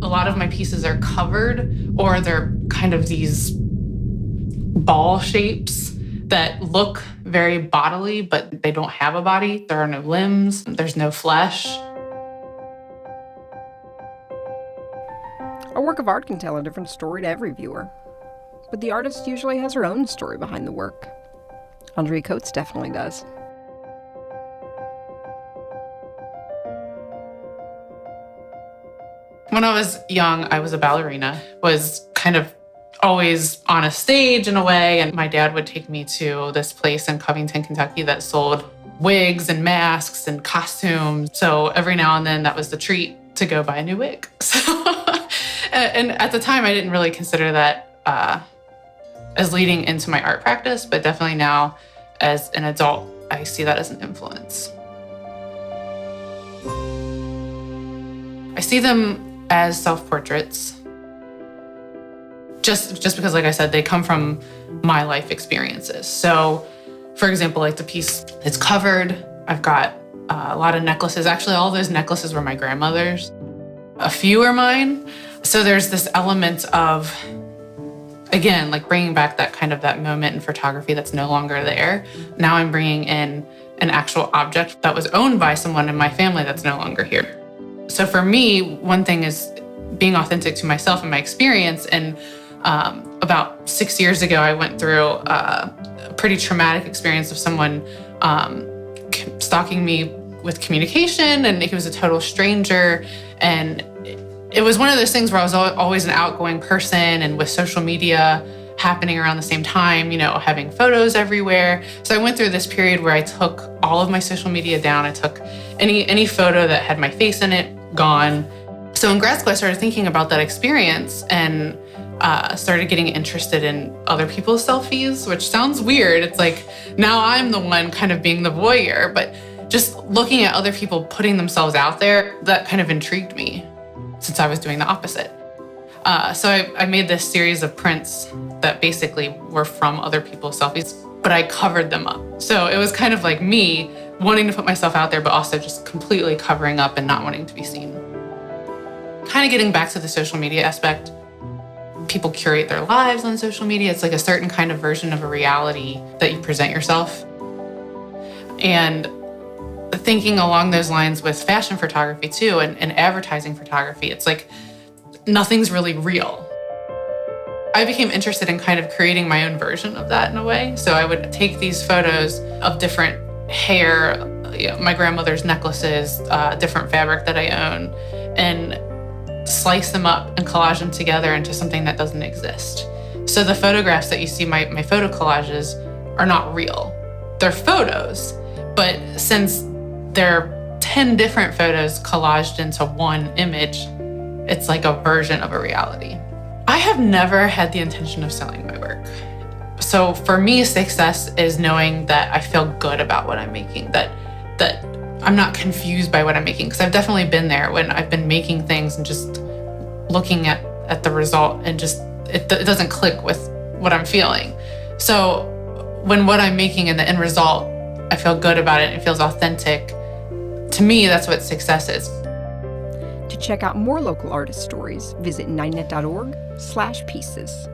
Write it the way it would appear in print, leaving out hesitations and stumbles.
a lot of my pieces are covered, or they're kind of these ball shapes that look very bodily, but they don't have a body. There are no limbs, there's no flesh. A work of art can tell a different story to every viewer, but the artist usually has her own story behind the work. Andrea Coates definitely does. When I was young, I was a ballerina, was kind of always on a stage in a way, and my dad would take me to this place in Covington, Kentucky that sold wigs and masks and costumes. So every now and then that was the treat to go buy a new wig. And at the time I didn't really consider that as leading into my art practice, but definitely now as an adult, I see that as an influence. I see them as self-portraits, just because, like I said, they come from my life experiences. So, for example, like the piece that's covered, I've got a lot of necklaces. Actually, all those necklaces were my grandmother's. A few are mine. So there's this element of, again, like bringing back that moment in photography that's no longer there. Now I'm bringing in an actual object that was owned by someone in my family that's no longer here. So for me, one thing is being authentic to myself and my experience. And about 6 years ago, I went through a pretty traumatic experience of someone stalking me with communication, and he was a total stranger. And it was one of those things where I was always an outgoing person, and with social media happening around the same time, having photos everywhere. So I went through this period where I took all of my social media down. I took any photo that had my face in it, gone. So in grad school, I started thinking about that experience and started getting interested in other people's selfies, which sounds weird. It's like now I'm the one kind of being the voyeur, but just looking at other people putting themselves out there, that kind of intrigued me since I was doing the opposite. So I made this series of prints that basically were from other people's selfies, but I covered them up. So it was kind of like me wanting to put myself out there, but also just completely covering up and not wanting to be seen. Kind of getting back to the social media aspect, people curate their lives on social media. It's like a certain kind of version of a reality that you present yourself. And thinking along those lines with fashion photography too, and advertising photography, it's like nothing's really real. I became interested in kind of creating my own version of that in a way. So I would take these photos of different hair, my grandmother's necklaces, different fabric that I own, and slice them up and collage them together into something that doesn't exist. So the photographs that you see, my photo collages, are not real. They're photos, but since they're 10 different photos collaged into one image, it's like a version of a reality. I have never had the intention of selling my work. So for me, success is knowing that I feel good about what I'm making, that I'm not confused by what I'm making, because I've definitely been there when I've been making things and just looking at the result and just it doesn't click with what I'm feeling. So when what I'm making and the end result, I feel good about it, it feels authentic, to me, that's what success is. To check out more local artist stories, visit 9net.org/pieces.